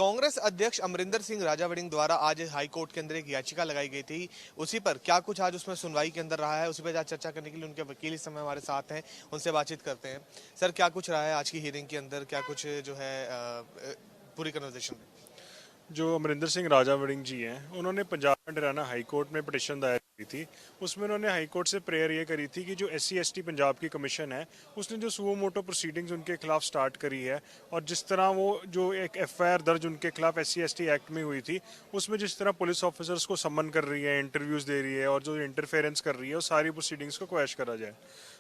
कांग्रेस अध्यक्ष अमरिंदर सिंह राजा वड़िंग द्वारा आज हाईकोर्ट के अंदर एक याचिका लगाई गई थी। उसी पर क्या कुछ आज उसमें सुनवाई के अंदर रहा है, उसी पर आज चर्चा करने के लिए उनके वकील इस समय हमारे साथ हैं, उनसे बातचीत करते हैं। सर, क्या कुछ रहा है आज की हियरिंग के अंदर, क्या कुछ जो है पूरी कन्वर्सेशन में? जो अमरिंदर सिंह राजा वड़िंग जी हैं, उन्होंने Punjab and Haryana high court में पिटिशन दायर की थी। उसमें उन्होंने हाई कोर्ट से प्रेयर ये करी थी कि जो SC/ST पंजाब की कमीशन है, उसने जो सुओ मोटो प्रोसीडिंग्स उनके खिलाफ स्टार्ट करी है और जिस तरह वो जो एक FIR दर्ज उनके खिलाफ SC/ST एक्ट में हुई थी, उसमें जिस तरह पुलिस ऑफिसर्स को सम्मन कर रही है, इंटरव्यूज दे रही है और जो इंटरफेरेंस कर रही है, वो सारी प्रोसीडिंग्स को क्वैश करा जाए।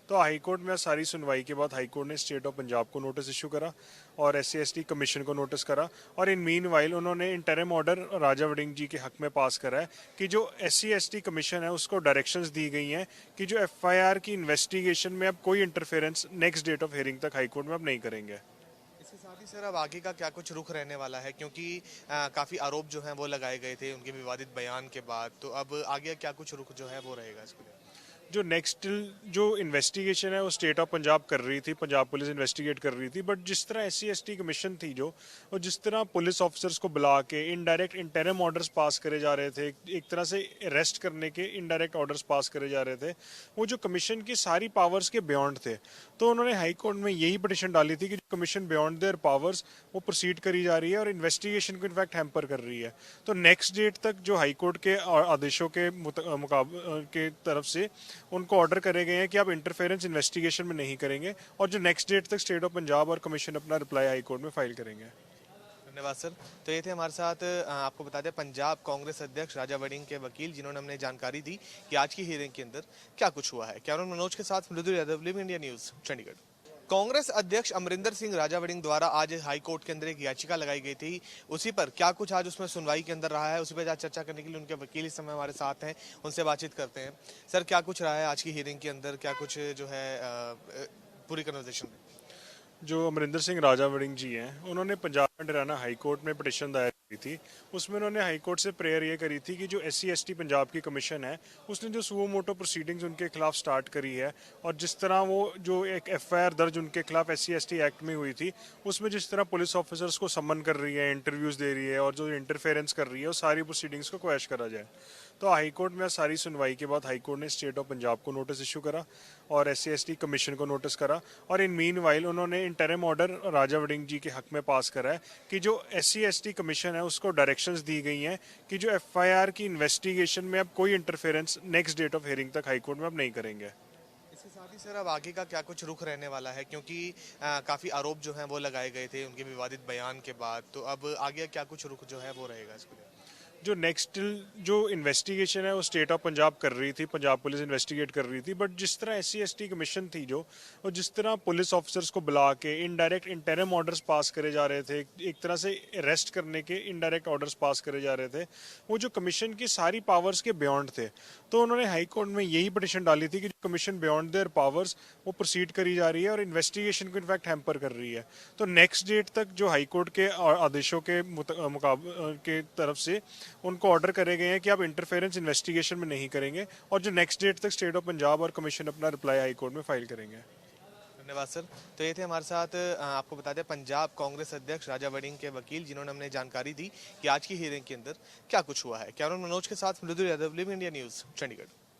तो हाई कोर्ट में सारी सुनवाई के बाद हाई कोर्ट ने स्टेट ऑफ पंजाब को नोटिस इशू करा और SC/ST कमीशन को नोटिस करा और इन मीन वाइल उन्होंने इंटरिम ऑर्डर राजा वड़िंग जी के हक में पास करा है कि जो SC/ST कमीशन है उसको डायरेक्शंस दी गई हैं कि जो FIR की इन्वेस्टिगेशन में अब कोई interference next date of hearing तक हाई कोर्ट में अब नहीं करेंगे। इसके साथ ही सर, अब आगे का क्या कुछ रुख रहने वाला है, क्योंकि काफी आरोप जो हैं वो लगाए गए थे उनके विवादित बयान के बाद, तो अब आगे क्या कुछ रुख जो है वो रहेगा इसके लिए? जो नेक्स्ट जो इन्वेस्टिगेशन है वो स्टेट ऑफ पंजाब कर रही थी, पंजाब पुलिस इन्वेस्टिगेट कर रही थी, बट जिस तरह SC/ST कमीशन थी जो, और जिस तरह पुलिस ऑफिसर्स को बुला के इनडायरेक्ट इंटरिम ऑर्डर्स पास करे जा रहे थे, एक तरह से अरेस्ट करने के इनडायरेक्ट ऑर्डर्स पास करे जा रहे थे, वो जो कमीशन की सारी पावर्स के बियॉन्ड थे। तो उन्होंने हाई कोर्ट में यही पिटिशन डाली थी कि जो कमीशन बियॉन्ड देयर पावर्स वो प्रोसीड करी जा रही है और इन्वेस्टिगेशन को इनफैक्ट हैम्पर कर रही है। तो नेक्स्ट डेट तक जो हाई कोर्ट के आदेशों के के तरफ से उनको ऑर्डर करे गए हैं कि आप इंटरफेरेंस इन्वेस्टिगेशन में नहीं करेंगे और जो नेक्स्ट डेट तक स्टेट ऑफ पंजाब और कमीशन अपना रिप्लाई हाई कोर्ट में फाइल करेंगे। धन्यवाद सर। तो ये थे हमारे साथ, आपको बता दें, पंजाब कांग्रेस अध्यक्ष राजा वड़िंग के वकील, जिन्होंने हमने जानकारी दी कि आज की हियरिंग के अंदर क्या कुछ हुआ है। कैमरा मनोज के साथ Mridul Yadav, live India news, Chandigarh. Congress अध्यक्ष अमरिंदर सिंह राजा वड़िंग द्वारा आज हाई कोर्ट के अंदर एक याचिका लगाई गई थी। उसी पर क्या कुछ आज उसमें सुनवाई के अंदर रहा है, उसी पर आज चर्चा करने के लिए उनके वकील इस समय हमारे साथ हैं, उनसे बातचीत करते हैं। सर, क्या कुछ रहा है आज की हियरिंग के अंदर, क्या कुछ जो है पूरी कन्वर्सेशन में? जो अमरिंदर सिंह राजा वड़िंग जी हैं, उन्होंने Punjab and Haryana high court में पिटिशन दायर की थी। उसमें उन्होंने हाई कोर्ट से प्रेयर ये करी थी कि जो SC/ST पंजाब की कमीशन है, उसने जो सुओ मोटो प्रोसीडिंग्स उनके खिलाफ स्टार्ट करी है और जिस तरह वो जो एक FIR दर्ज उनके खिलाफ SC/ST एक्ट में हुई थी, उसमें जिस तरह पुलिस ऑफिसर्स को सम्मन कर रही है, इंटरव्यूज दे रही है और जो इंटरफेरेंस कर रही है, वो सारी प्रोसीडिंग्स को क्वैश करा जाए। तो हाई कोर्ट में सारी सुनवाई के बाद हाई कोर्ट ने स्टेट ऑफ पंजाब को नोटिस इशू करा और SC/ST कमीशन को नोटिस करा और इन मीन वाइल उन्होंने इंटरिम ऑर्डर राजा वड़िंग जी के हक में पास करा है कि जो SC/ST कमीशन है उसको डायरेक्शंस दी गई हैं कि जो FIR की इन्वेस्टिगेशन में अब कोई interference next date of hearing तक हाई कोर्ट में अब नहीं करेंगे। इसके साथ ही सर, अब आगे का क्या कुछ रुख रहने वाला है, क्योंकि काफी आरोप जो हैं वो लगाए गए थे उनके विवादित बयान के बाद, तो अब आगे क्या कुछ रुख जो है वो रहेगा इसके लिए? जो नेक्स्ट जो इन्वेस्टिगेशन है वो स्टेट ऑफ पंजाब कर रही थी, पंजाब पुलिस इन्वेस्टिगेट कर रही थी, बट जिस तरह SC/ST कमीशन थी जो, और जिस तरह पुलिस ऑफिसर्स को बुला के इनडायरेक्ट इंटरिम ऑर्डर्स पास करे जा रहे थे, एक तरह से अरेस्ट करने के इनडायरेक्ट ऑर्डर्स पास करे जा रहे थे, वो जो कमीशन की सारी पावर्स के बियॉन्ड थे। तो उन्होंने हाई कोर्ट में यही पिटिशन डाली थी कि जो कमीशन बियॉन्ड देयर पावर्स वो प्रोसीड करी जा रही है और इन्वेस्टिगेशन को इनफैक्ट हैम्पर कर रही है। तो नेक्स्ट डेट तक जो हाई कोर्ट के आदेशों के तरफ से उनको ऑर्डर करे गए हैं कि आप इंटरफेरेंस इन्वेस्टिगेशन में नहीं करेंगे और जो नेक्स्ट डेट तक स्टेट ऑफ पंजाब और कमीशन अपना रिप्लाई हाई कोर्ट में फाइल करेंगे। धन्यवाद सर। तो ये थे हमारे साथ, आपको बता दें, पंजाब कांग्रेस अध्यक्ष राजा वड़िंग के वकील, जिन्होंने हमने जानकारी दी कि आज की हियरिंग के अंदर क्या कुछ हुआ है। कैमरा मनोज के साथ Mridul Yadav, live India news, Chandigarh.